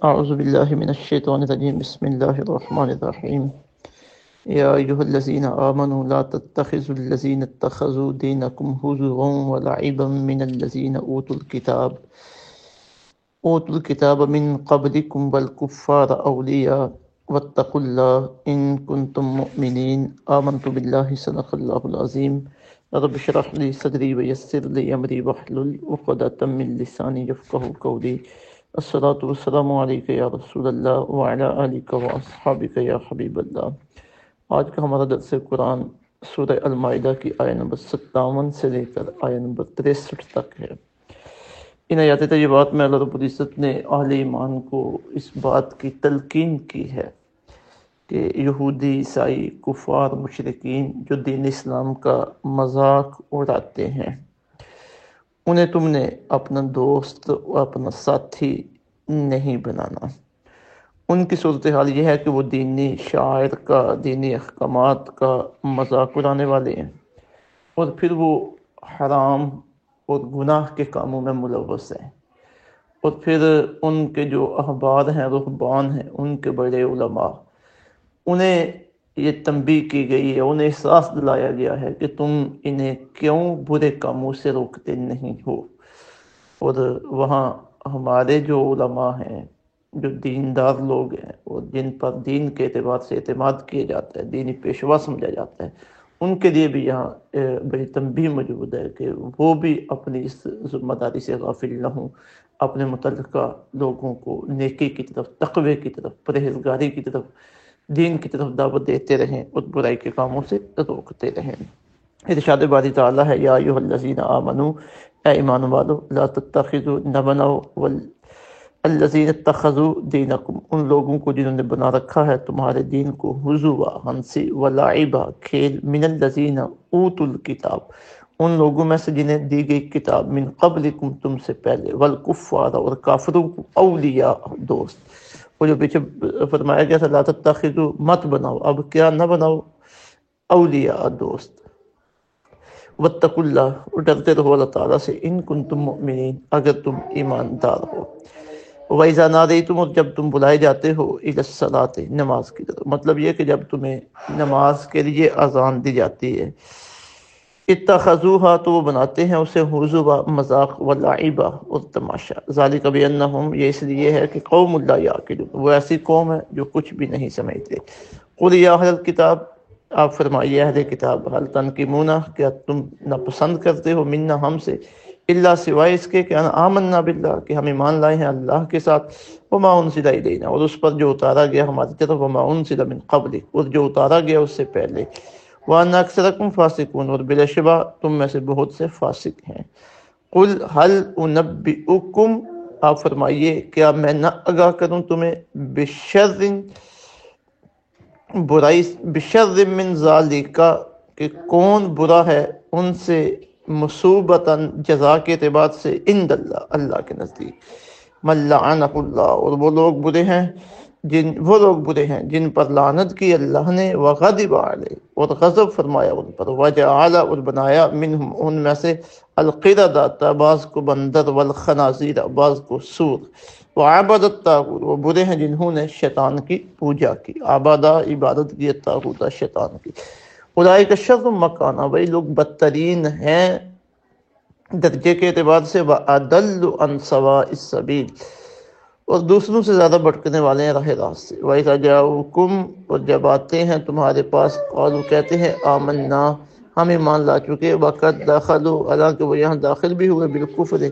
اعوذ باللہ من الشیطان الرجیم بسم اللہ الرحمن الرحیم یا ایہا الذین آمنوا لا تتخذوا الذین اتخذوا دینکم ہزوا ولعبا من الذین اوتوا الکتاب من قبلکم والکفار اولیاء واتقوا اللہ ان کنتم مؤمنین آمنت باللہ صدق اللہ العظیم رب اشرح لی صدری ویسر لی امری واحلل عقدۃ من لسانی یفقہوا قولی الصلاۃ والسلام علیک یا رسول اللہ وعلی آلک واصحابک یا حبیب اللہ۔ آج کا ہمارا درس قرآن سورہ المائدہ کی آیہ نمبر 57 سے لے کر آیہ نمبر 63 تک ہے۔ ان آیات طیبات میں اللہ رب العزت نے اہل ایمان کو اس بات کی تلقین کی ہے کہ یہودی، عیسائی، کفار، مشرکین جو دین اسلام کا مذاق اڑاتے ہیں، انہیں تم نے اپنا دوست و اپنا ساتھی نہیں بنانا۔ ان کی صورتحال یہ ہے کہ وہ دینی شعائر کا، دینی احکامات کا مذاق اڑانے والے ہیں، اور پھر وہ حرام اور گناہ کے کاموں میں ملوث ہیں، اور پھر ان کے جو احبار ہیں، رہبان ہیں، ان کے بڑے علماء، انہیں یہ تنبیہ کی گئی ہے، انہیں احساس دلایا گیا ہے کہ تم انہیں کیوں برے کاموں سے روکتے نہیں ہو۔ اور وہاں ہمارے جو علماء ہیں، جو دیندار لوگ ہیں، اور جن پر دین کے اعتبار سے اعتماد کیا جاتا ہے، دینی پیشوا سمجھا جاتا ہے، ان کے لیے بھی یہاں بڑی تنبیہ موجود ہے کہ وہ بھی اپنی اس ذمہ داری سے غافل نہ ہوں، اپنے متعلقہ لوگوں کو نیکی کی طرف، تقوی کی طرف، پرہیزگاری کی طرف، دین کی طرف دعوت دیتے رہیں اور برائی کے کاموں سے روکتے رہیں۔ ارشاد باری تعالیٰ ہے، یا ایھا الذین آمنوا، اے ایمان والو، لا تتخذوا، نہ بناؤ، الذین اتخذوا دینکم، ان لوگوں کو جنہوں نے بنا رکھا ہے تمہارے دین کو، ہزوا، ہنسی، ولعبا، کھیل، من الذین اوتوا الکتاب، ان لوگوں میں سے جنہیں دی گئی کتاب، من قبلکم، تم سے پہلے، والکفار، اور کافروں کو، اولیاء، دوست۔ وہ جو پیچھے فرمایا گیا تھا لا تتخذوا، مت بناؤ، اب کیا نہ بناؤ، اولیاء، دوست۔ واتقوا اللہ، اور ڈرتے رہو اللہ تعالیٰ سے، ان کنتم مؤمنین، اگر تم ایماندار ہو۔ وَإِذَا نَادَيْتُمْ، اور جب تم بلائے جاتے ہو، إِلَى الصَّلَاةِ، نماز کی طرف، مطلب یہ کہ جب تمہیں نماز کے لیے اذان دی جاتی ہے، اتخذوها، تو وہ بناتے ہیں اسے، ہزوا، مذاق، ولعبا، اور تماشا۔ ذالک بانہم، یہ اس لیے ہے کہ قوم لا یعقلون، وہ ایسی قوم ہے جو کچھ بھی نہیں سمجھتے۔ قل یا اہل الکتاب، آپ فرمائیے اہل کتاب، حل تنقمون، کیا تم ناپسند کرتے ہو، منا، ہم سے، اللہ، سوائے اس کے کہ آمنا باللہ، کہ ہم ایمان لائے ہیں اللہ کے ساتھ، وما انزل الینا، اور اس پر جو اتارا گیا ہماری طرف، وما انزل من قبل، اور جو اتارا گیا اس سے پہلے، وان اکثرکم فاسقون، اور بلا شبہ تم میں سے بہت سے فاسق ہیں۔ قل هل انبئکم، آپ فرمائیے کیا میں نہ آگاہ کروں تمہیں، بشر، برائی، بشر من ذالک، کہ کون برا ہے ان سے، مصوبتاً، جزا کے اعتبار سے، عند اللہ، اللہ کے نزدیک، من لعنہ اللہ، اور وہ لوگ برے ہیں جن پر لعنت کی اللہ نے، وغضب علیہ، اور غضب فرمایا ان پر، وجعل، اور بنایا، منہم، ان میں سے، القردۃ، بعض کو بندر، والخنازیر، بعض کو سور، وعبد الطاغوت، وہ برے ہیں جنہوں نے شیطان کی پوجا کی، عبادہ، عبادت کی، الطاغوت، شیطان کی، اولئک شر مکانہ، وہی لوگ بدترین ہیں درجے کے اعتبار سے، وَأَضَلُّ عَنْ سَوَاءِ السَّبِيلِ، اور دوسروں سے زیادہ بھٹکنے والے ہیں راہ راست سے۔ وَإِذَا جَاءُوكُمْ، اور جب آتے ہیں تمہارے پاس، قالوا، کہتے ہیں، آمنا، ہم ایمان لا چکے، وقد دخلوا، حالانکہ وہ یہاں داخل بھی ہوئے، بالکفر،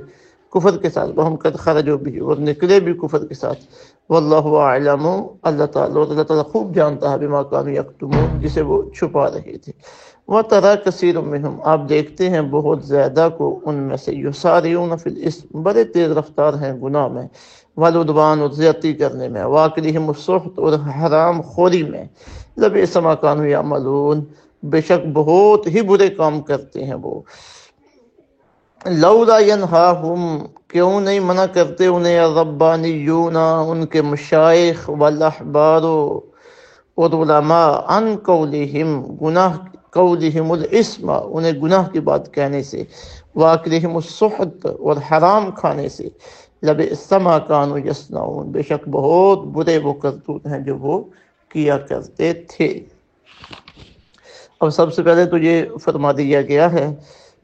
کفر کے ساتھ، وہم قد خرجوا بھی، اور نکلے بھی کفر کے ساتھ، واللہ اعلم، اللہ تعالیٰ خوب جانتا ہے، بما كانوا یکتمون، جسے وہ چھپا رہے تھے۔ وَتَرَى كَثِيرٌ مِّنْهُمْ، آپ دیکھتے ہیں بہت زیادہ کو ان میں سے، يُسَارِعُونَ فِي الْإِثْمِ، بڑے تیز رفتار ہیں گناہ میں، والعدوان، اور زیادتی کرنے میں، وَأَكْلِهِمُ السُّحْتَ، اور حرام خوری میں، لَبِئْسَ مَا كَانُوا يَعْمَلُونَ، بے شک بہت ہی برے کام کرتے ہیں وہ۔ لولا ينہاہم، کیوں نہیں منع کرتے انہیں، الربانیون، ان کے مشائخ، والاحبار، اور علماء، عن قولہم، قولہم الاسم، انہیں گناہ کی بات کہنے سے، واکلہم السحت، اور حرام کھانے سے، لبئس ما کانوا یصنعون، بے شک بہت برے وہ کرتوت ہیں جو وہ کیا کرتے تھے۔ اب سب سے پہلے تو یہ فرما دیا گیا ہے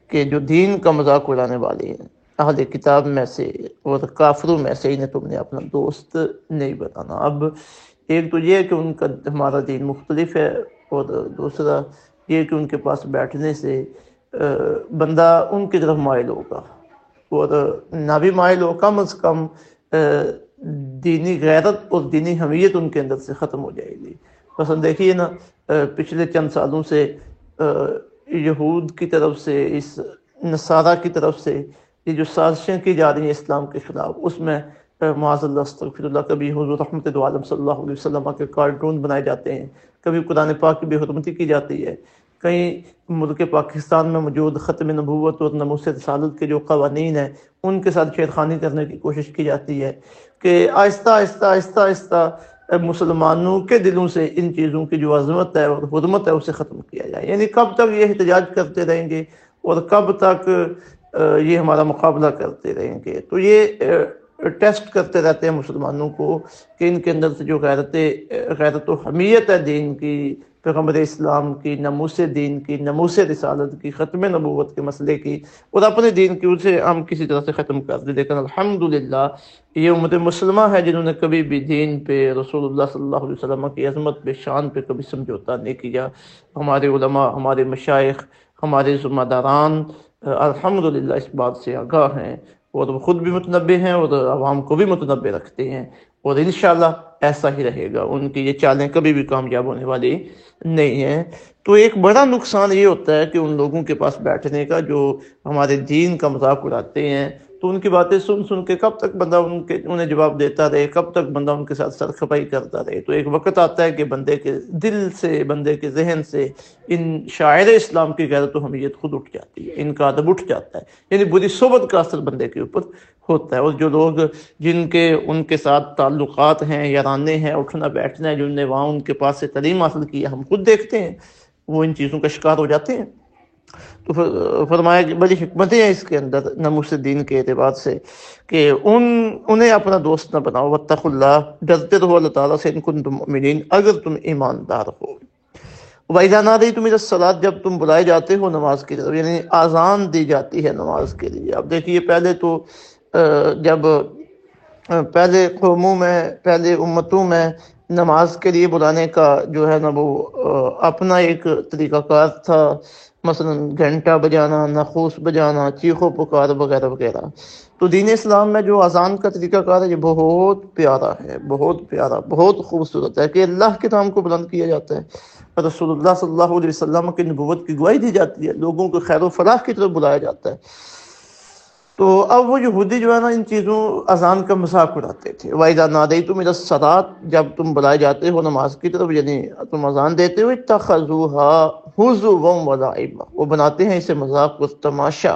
کہ جو دین کا مذاق اڑانے والے ہیں اہل کتاب میں سے اور کافروں میں سے، انہیں تم نے اپنا دوست نہیں بنانا۔ اب ایک تو یہ ہے کہ ان کا ہمارا دین مختلف ہے، اور دوسرا یہ کہ ان کے پاس بیٹھنے سے بندہ ان کی طرف مائل ہوگا، اور نہ بھی مائل ہو، کم از کم دینی غیرت اور دینی حمیت ان کے اندر سے ختم ہو جائے گی۔ مثلا دیکھیے نا، پچھلے چند سالوں سے یہود کی طرف سے، اس نصارہ کی طرف سے یہ جو سازشیں کی جا رہی ہیں اسلام کے خلاف، اس میں معاذ اللہ استغفر اللہ، کبھی حضور رحمت دو عالم صلی اللہ علیہ وسلم کے کارٹون بنائے جاتے ہیں، کبھی قرآن پاک کی بے حرمتی کی جاتی ہے، کہیں ملک پاکستان میں موجود ختم نبوت اور ناموس رسالت کے جو قوانین ہیں ان کے ساتھ چھیڑخانی کرنے کی کوشش کی جاتی ہے، کہ آہستہ آہستہ آہستہ آہستہ مسلمانوں کے دلوں سے ان چیزوں کی جو عظمت ہے اور حرمت ہے اسے ختم کیا جائے۔ یعنی کب تک یہ احتجاج کرتے رہیں گے اور کب تک یہ ہمارا مقابلہ کرتے رہیں گے؟ تو یہ ٹیسٹ کرتے رہتے ہیں مسلمانوں کو کہ ان کے اندر سے جو غیرت و حمیت ہے دین کی، پیغمبر اسلام کی، ناموس دین کی، ناموس رسالت کی، ختم نبوت کے مسئلے کی، اور اپنے دین کی، اسے ہم کسی طرح سے ختم کر دیں۔ لیکن الحمدللہ یہ امت مسلمہ ہے جنہوں نے کبھی بھی دین پہ، رسول اللہ صلی اللہ علیہ وسلم کی عظمت پہ، شان پہ کبھی سمجھوتا نہیں کیا۔ ہمارے علماء، ہمارے مشائخ، ہمارے ذمہ داران الحمدللہ اس بات سے آگاہ ہیں، اور وہ خود بھی متنبع ہیں اور عوام کو بھی متنبع رکھتے ہیں، اور انشاءاللہ ایسا ہی رہے گا۔ ان کی یہ چالیں کبھی بھی کامیاب ہونے والی نہیں ہیں۔ تو ایک بڑا نقصان یہ ہوتا ہے کہ ان لوگوں کے پاس بیٹھنے کا جو ہمارے دین کا مذاق اڑاتے ہیں، تو ان کی باتیں سن سن کے کب تک بندہ انہیں جواب دیتا رہے، کب تک بندہ ان کے ساتھ سرخپائی کرتا رہے؟ تو ایک وقت آتا ہے کہ بندے کے دل سے، بندے کے ذہن سے ان شاعر اسلام کی غیرت و حمیت خود اٹھ جاتی ہے، ان کا ادب اٹھ جاتا ہے، یعنی بری صحبت کا اثر بندے کے اوپر ہوتا ہے۔ اور جو لوگ جن کے ان کے ساتھ تعلقات ہیں، یارانے ہیں، اٹھنا بیٹھنا ہے، جن نے وہاں ان کے پاس سے تعلیم حاصل کی ہے، ہم خود دیکھتے ہیں، وہ ان چیزوں کا شکار ہو جاتے ہیں۔ تو فرمایا کہ بڑی حکمتیں ہیں اس کے اندر ناموس دین کے اعتبار سے، کہ انہیں اپنا دوست نہ بناؤ۔ واتقوا اللہ، ڈرتے رہو اللہ تعالیٰ سے، ان کنتم مؤمنین، اگر تم ایماندار ہو۔ وَإِذَا نَادَيْتُمْ إِلَى الصَّلَاةِ، جب تم بلائے جاتے ہو نماز کی طرف، یعنی آذان دی جاتی ہے نماز کے لیے۔ اب دیکھیے، پہلے تو جب پہلے قوموں میں، پہلے امتوں میں نماز کے لیے بلانے کا جو ہے نا وہ اپنا ایک طریقہ کار تھا، مثلا گھنٹہ بجانا، ناقوس بجانا، چیخو پکار وغیرہ وغیرہ۔ تو دین اسلام میں جو اذان کا طریقہ کار ہے یہ بہت پیارا ہے، بہت پیارا، بہت خوبصورت ہے، کہ اللہ کے نام کو بلند کیا جاتا ہے، رسول اللہ صلی اللہ علیہ وسلم کی نبوت کی گواہی دی جاتی ہے، لوگوں کو خیر و فلاح کی طرف بلایا جاتا ہے۔ تو اب وہ یہودی جو ہے نا ان چیزوں اذان کا مذاق اڑاتے تھے۔ وَإِذَا نَادَيْتُمْ إِلَى الصَّلَاةِ، جب تم بلائے جاتے ہو نماز کی طرف، یعنی تم اذان دیتے ہو، اتَّخَذُوهَا هُزُوًا وَلَعِبًا، وہ بناتے ہیں اسے مذاق و تماشا۔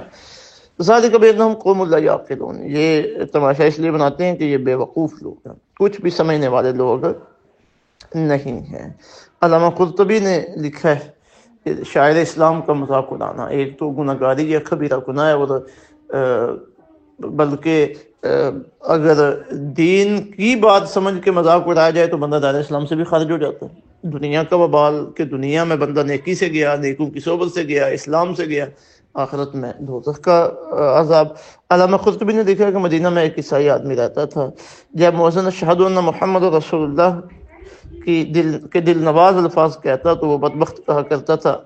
ذَلِكَ بِأَنَّهُمْ قَوْمٌ لَا يَعْقِلُونَ، یہ تماشا اس لیے بناتے ہیں کہ یہ بے وقوف لوگ ہیں، کچھ بھی سمجھنے والے لوگ نہیں ہیں۔ علامہ قرطبی نے لکھا ہے، شاعر اسلام کا مذاق اڑانا ایک تو گناہ گاری یا کبیرہ گناہ ہے، اور بلکہ اگر دین کی بات سمجھ کے مذاق اڑایا جائے تو بندہ دائرہ اسلام سے بھی خارج ہو جاتا ہے۔ دنیا کا وبال کہ دنیا میں بندہ نیکی سے گیا، نیکوں کی صحبت سے گیا، اسلام سے گیا، آخرت میں دوزخ کا عذاب۔ علامہ قرطبی نے دیکھا کہ مدینہ میں ایک عیسائی آدمی رہتا تھا، جب مؤذن اشہد ان محمد رسول اللہ کے دل نواز الفاظ کہتا تو وہ بدبخت کہا کرتا تھا،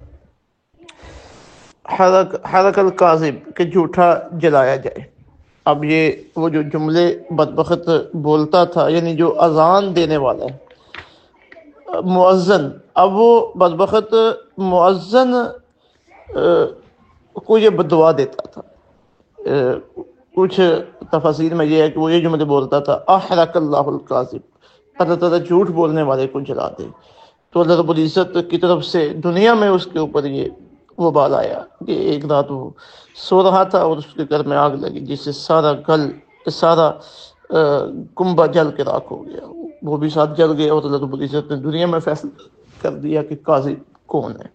حرک الکاذب، کہ جھوٹا جلایا جائے۔ اب یہ وہ جو جملے بدبخت بولتا تھا، یعنی جو اذان دینے والا ہے مؤذن، اب وہ بدبخت مؤذن کو یہ بددعا دیتا تھا۔ کچھ تفاسیر میں یہ ہے کہ وہ یہ جملے بولتا تھا، احرق اللہ الکاذب، اللہ تعالیٰ جھوٹ بولنے والے کو جلا دے۔ تو اللہ رب العزت کی طرف سے دنیا میں اس کے اوپر یہ وبال آیا کہ ایک رات وہ سو رہا تھا اور اس کے گھر میں آگ لگی، جس سے سارا کنبہ جل کے راکھ ہو گیا، وہ بھی ساتھ جل گیا، اور اللہ رب العزت نے دنیا میں فیصلہ کر دیا کہ قاضی کون ہے۔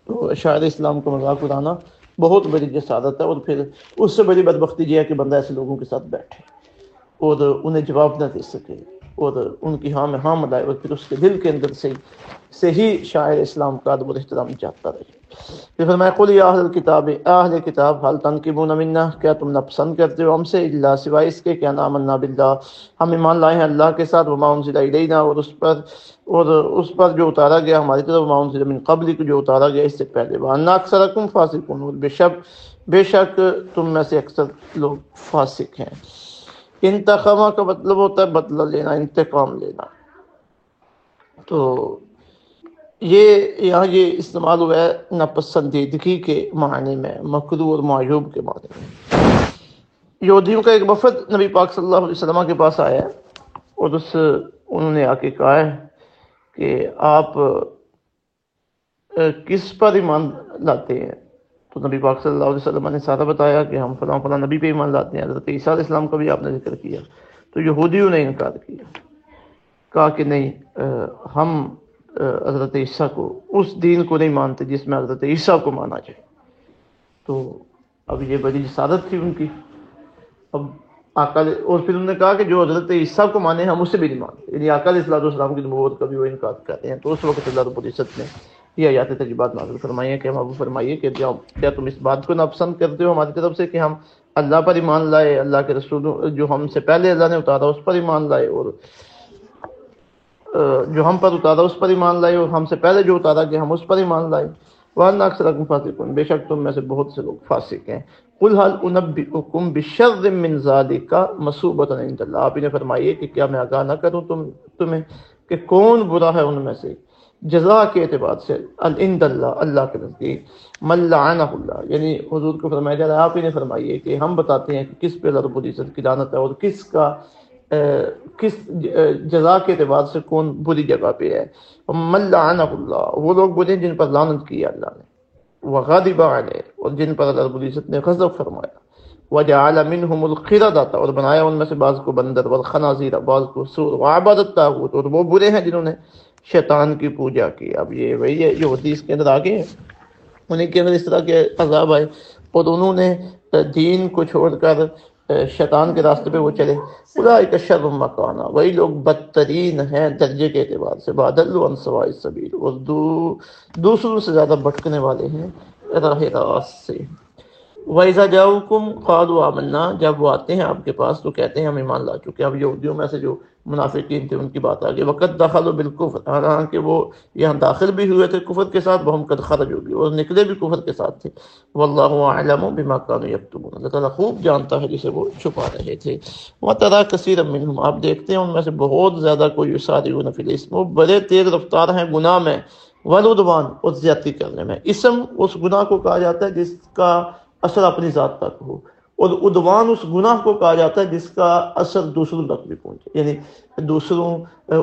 تو شاعر اسلام کا مذاق اڑانا بہت بڑی جسارت ہے، اور پھر اس سے بڑی بدبختی یہ ہے کہ بندہ ایسے لوگوں کے ساتھ بیٹھے۔ اور انہیں جواب نہ دے سکے اور ان کی ہاں میں ہاں ملائے اور پھر اس کے دل کے اندر سے ہی شاعر اسلام کا ادب اور احترام چاہتا رہے۔ پھر فرمایا قل یا اہل الکتاب، اہل کتاب حل تنقمون منا، کیا تم ناپسند کرتے ہو ہم سے، الا سوائے اس کے کیا آمنا باللہ، ہم ایمان لائے ہیں اللہ کے ساتھ، وما انزل الینا، اور اس پر جو اتارا گیا ہماری طرف، وما انزل من قبل جو اتارا گیا اس سے پہلے، وان اکثرکم فاسقون، اور بے شک تم میں سے اکثر لوگ فاسق ہیں۔ انتقامہ کا مطلب ہوتا ہے بدلہ لینا، انتقام لینا۔ تو یہاں یہ استعمال ہوا ہے ناپسندیدگی کے معنی میں، مکروہ اور معیوب کے معنی میں۔ یہودیوں کا ایک وفد نبی پاک صلی اللہ علیہ وسلم کے پاس آیا ہے اور انہوں نے آ کے کہا ہے کہ آپ کس پر ایمان لاتے ہیں؟ تو نبی پاک صلی اللہ علیہ وسلم نے سارا بتایا کہ ہم فلاں فلاں نبی پہ ایمان لاتے ہیں، حضرت عیسیٰ علیہ السلام کا بھی آپ نے ذکر کیا۔ تو یہودیوں نے انکار کیا، کہا کہ نہیں، ہم حضرت عیسیٰ کو، اس دین کو نہیں مانتے جس میں حضرت عیسیٰ کو مانا جائے۔ تو اب یہ بڑی جسارت تھی ان کی۔ اب آقا، اور پھر انہوں نے کہا کہ جو حضرت عیسیٰ کو مانے ہم اسے بھی نہیں مانتے، یعنی آقا علیہ السلام کی نبوت کا بھی وہ انکار کرتے ہیں۔ تو اس وقت اللہ رب العزت نے یہ آیات ترجیبات نازل فرمائی ہے کہ ہم ابو فرمائیے کہ کیا تم اس بات کو ناپسند کرتے ہو ہماری طرف سے کہ ہم اللہ پر ایمان لائے، اللہ کے رسول جو ہم سے پہلے اللہ نے اتارا اس پر ایمان لائے، اور جو ہم پر اتارا اس پر ایمان لائے، اور ہم سے پہلے جو اتارا کہ ہم اس پر ایمان لائے۔ وَأَنَّ أَكْثَرَكُمْ فَاسِقُونَ، بے شک تم میں سے بہت سے لوگ فاسق ہیں۔ قُلْ هَلْ أُنَبِّئُكُمْ بِشَرٍّ مِّن ذَلِكَ مَثُوبَةً عِندَ اللَّهِ، آپ انہیں فرمائیے کہ کیا میں آگاہ نہ کروں تمہیں کہ کون برا ہے ان میں سے جزا کے اعتبار سے، عند اللہ، اللہ کے نزدیک، من لعنہ اللہ، یعنی حضور کو فرمایا جا رہا ہے آپ انہیں فرمائیے کہ ہم بتاتے ہیں کہ کس پہ اللہ رب العزت کی لعنت ہے اور کس جزا کے اعتبار سے کون بری جگہ پہ ہے۔ من لعنہ اللہ، وہ لوگ برے جن پر لعنت کی اللہ نے، وغضب علیہ، اور جن پر اللہ رب العزت نے غضب فرمایا، وجعل منهم القردۃ، اور بنایا ان میں سے بعض کو بندر، والخنازیر، بعض کو سور، وعبد الطاغوت، اور وہ برے ہیں جنہوں نے شیطان کی پوجا کی۔ اب یہ وہی ہے جو حدیث کے اندر آگے ہے، انہیں کے اندر اس طرح کے عذاب آئے اور انہوں نے دین کو چھوڑ کر شیطان کے راستے پہ وہ چلے۔ اولئک شر مکانا، وہی لوگ بدترین ہیں درجے کے اعتبار سے، وَأَضَلُّ عَن سَوَاءِ السَّبِيلِ، اور دوسروں سے زیادہ بھٹکنے والے ہیں راہ راست سے۔ وَإِذَا جَاءُوكُمْ قَالُوا آمَنَّا، جب وہ آتے ہیں آپ کے پاس تو کہتے ہیں ہم ایمان لا چکے۔ اب یہودیوں میں سے جو منافقین تھے ان کی بات آ گئی، وَقَدْ دَخَلُوا بِالْكُفْرِ، حالانکہ وہ یہاں داخل بھی ہوئے تھے کفر کے ساتھ، وَهُمْ قَدْ خَرَجُوا بِهِ، اور نکلے بھی کفر کے ساتھ تھے۔ وَاللَّهُ أَعْلَمُ بِمَا كَانُوا يَكْتُمُونَ، اللہ تعالیٰ خوب جانتا ہے جسے وہ چھپا رہے تھے۔ وَتَرَىٰ كَثِيرًا مِّنْهُمْ، آپ دیکھتے ہیں ان میں سے بہت زیادہ کو يُسَارِعُونَ فِي الْإِثْمِ، وہ بڑے تیز رفتار ہیں گناہ میں، وَالْعُدْوَانِ، اور زیادتی کرنے میں۔ اسم اس گناہ کو کہا جاتا ہے جس کا اثر اپنی ذات تک ہو، اور عدوان اس گناہ کو کہا جاتا ہے جس کا اثر دوسروں تک بھی پہنچے، یعنی دوسروں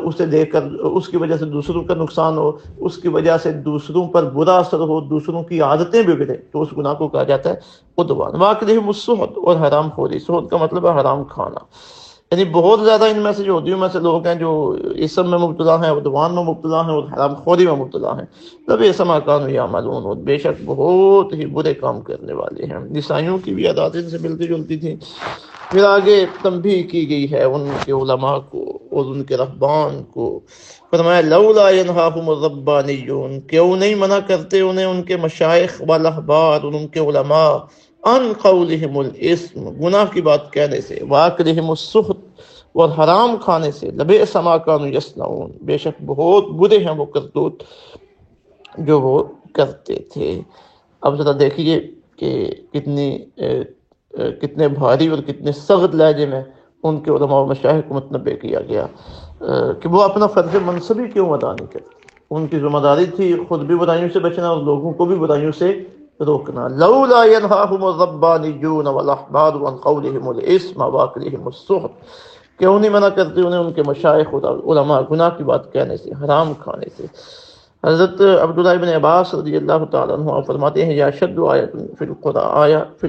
اسے دیکھ کر اس کی وجہ سے دوسروں کا نقصان ہو، اس کی وجہ سے دوسروں پر برا اثر ہو، دوسروں کی عادتیں بگڑے، تو اس گناہ کو کہا جاتا ہے عدوان۔ وَأَكْلِهِمُ السُّحْتَ، اور حرام خوری، سحت کا مطلب ہے حرام کھانا، یعنی بہت زیادہ ان میں سے یہودیوں میں سے لوگ ہیں جو اسم میں مبتلا ہیں، عدوان میں مبتلا ہیں، اور حرام خوری میں مبتلا ہیں۔ لَبِئْسَ مَا كَانُوا يَعْمَلُونَ، اور بے شک بہت ہی برے کام کرنے والے ہیں۔ عیسائیوں کی بھی عادات ان سے ملتی جلتی تھیں۔ پھر آگے تنبیہ کی گئی ہے ان کے علماء کو اور ان کے رہبان کو، فرمایا لولا ينهاهم الربانیون، کیوں نہیں منع کرتے انہیں ان کے مشائخ والاحبار اور ان کے علماء، ان قولہم الاسم، گناہ کی بات کہنے سے، واکلہم السحت، اور حرام کھانے سے، لبئس ما كانوا یصنعون، بے شک بہت برے ہیں وہ کرتوت جو وہ کرتے تھے۔ اب ذرا دیکھیے کہ کتنے بھاری اور کتنے سخت لہجے میں ان کے علماء و مشائخ کو متنبہ کیا گیا کہ وہ اپنا فرض منصبی کیوں ادا نہیں کرتے۔ ان کی ذمہ داری تھی خود بھی برائیوں سے بچنا اور لوگوں کو بھی برائیوں سے روکنا۔ لولا ينهاهم الربانیون والاحبار عن قولهم الاسم واکلهم السحت، کیوں نہیں منع کرتے انہیں ان کے مشائخ اور علماء گناہ کی بات کہنے سے، حرام کھانے سے۔ حضرت عبداللہ ابن عباس رضی اللہ تعالیٰ عنہ فرماتے ہیں یا شد آیت فی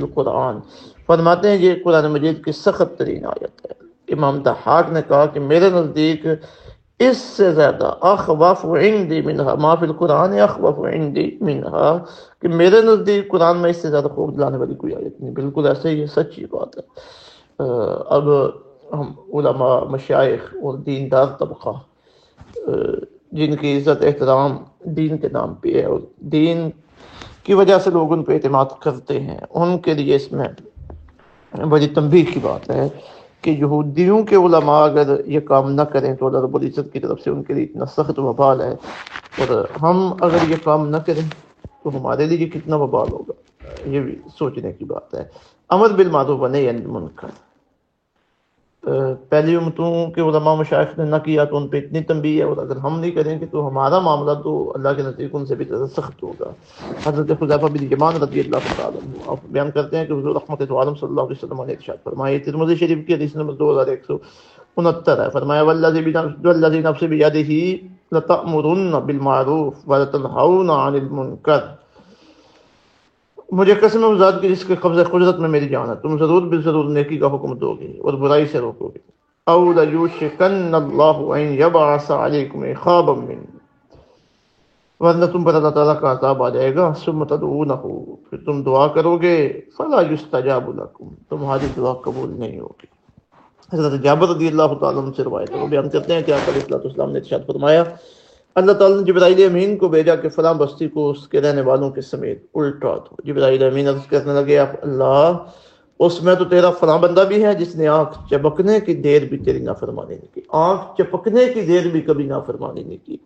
القرآن، فرماتے ہیں یہ قرآن مجید کی سخت ترین آیت ہے۔ امام ضحاک نے کہا کہ میرے نزدیک اس سے زیادہ اخوف عندی منہا ما فی القرآن اخوف عندی منہا، کہ میرے نزدیک قرآن میں اس سے زیادہ خوف دلانے والی کوئی آیت نہیں۔ بالکل ایسے ہی سچی بات ہے۔ اب ہم علماء، مشائخ اور دیندار طبقہ جن کی عزت احترام دین کے نام پہ ہے اور دین کی وجہ سے لوگ ان پہ اعتماد کرتے ہیں، ان کے لیے اس میں بڑی تنبیہ کی بات ہے کہ یہودیوں کے علماء اگر یہ کام نہ کریں تو اللہ رب العزت کی طرف سے ان کے لیے اتنا سخت وبال ہے، اور ہم اگر یہ کام نہ کریں تو ہمارے لیے کتنا وبال ہوگا، یہ بھی سوچنے کی بات ہے۔ امر بالمعروف و نہی عن المنکر، پہلی امتوں کے علماء مشائخ نے نہ کیا تو ان پہ اتنی تنبیہ ہے، اور اگر ہم نہیں کریں گے تو ہمارا معاملہ تو اللہ کے نزدیک ان سے بھی زیادہ سخت ہوگا۔ حضرت حذیفہ بن یمان رضی اللہ تعالیٰ عنہ آپ بیان کرتے ہیں کہ حضور رحمت عالم صلی اللہ علیہ وسلم نے ارشاد فرمایا، ترمذی شریف کی حدیث نمبر 2169 ہے، فرمایا والذی نفس بیدہ لتأمرن بالمعروف ولتنہون عن المنکر، مجھے قسم ہے اس ذات کی جس کے قبضہ قدرت میں میری جان ہے، تم ضرور بالضرور نیکی کا حکم دو گے اور برائی سے روکو گے۔ او لیوشکن اللہ ان یبعث علیکم عقابا من، ورنہ تم پر اللہ تعالیٰ کا عذاب آ جائے گا، ثم تدعونہ، پھر تم دعا کرو گے، فلا یستجاب لکم، تمہاری دعا قبول نہیں ہوگی۔ حضرت جابر رضی اللہ تعالیٰ عنہ سے روایت ہے، وہ بیان کرتے ہیں کہ آقا علیہ الصلوۃ والسلام نے ارشاد فرمایا، اللہ تعالیٰ نے جبرائیل امین کو بھیجا کہ فلاں بستی کو اس کے رہنے والوں کے سمیت الٹا دو۔ جبرائیل امین عرض کرنے لگے، آپ اللہ، اس میں تو تیرا فلاں بندہ بھی ہے جس نے آنکھ چپکنے کی دیر بھی تیری نافرمانی نہیں کی، آنکھ چپکنے کی دیر بھی کبھی نافرمانی نہیں کی،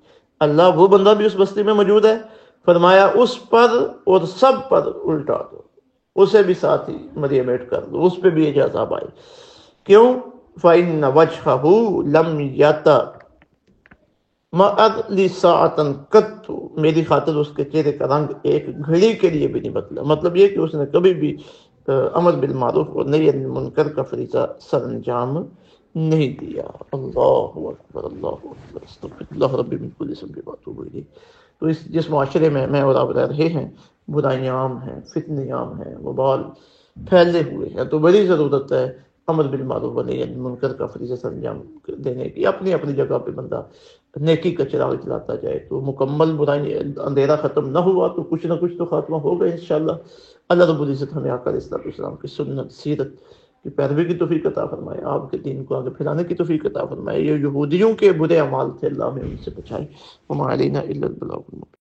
اللہ وہ بندہ بھی اس بستی میں موجود ہے، فرمایا اس پر اور سب پر الٹا دو، اسے بھی ساتھ ہی مریم ایڈ کر دو، اس پہ بھی یہ عذاب آئے۔ کیوں؟ فَإِنَّ وَجْهَهُ لَمْ يَتَ مَأَدْلِ سَاعَةً قَطُّ، میری خاطر اس کے چہرے کا رنگ ایک گھڑی کے لیے بھی نہیں بدلا، مطلب یہ کہ اس نے کبھی بھی امر بالمعروف اور نہی عن المنکر کا فریضہ سر انجام نہیں دیا۔ اللہ اکبر، اللہ اکبر، استغفر اللہ ربی من کل ذنب واتوب الیہ۔ تو جس معاشرے میں اور آپ رہ رہے ہیں، برائیاں عام ہیں، فتنے عام ہیں، وبال پھیلے ہوئے ہیں، تو بڑی ضرورت ہے امر بالمعروف و نہی عن المنکر کا فریضہ سر انجام دینے کی۔ اپنی اپنی جگہ پہ بندہ نیکی کا چراغ جلاتا جائے تو مکمل برائی اندھیرا ختم نہ ہوا تو کچھ نہ کچھ تو خاتمہ ہوگا انشاءاللہ۔ اللہ رب العزت ہمیں آقا علیہ السلام کی سنت سیرت کی پیروی کی توفیق عطا فرمائے، آپ کے دین کو آگے پھیلانے کی توفیق عطا فرمائے۔ یہ یہودیوں کے برے اعمال تھے، اللہ ہمیں ان سے بچائے۔ وما علینا الا البلاغ المبین۔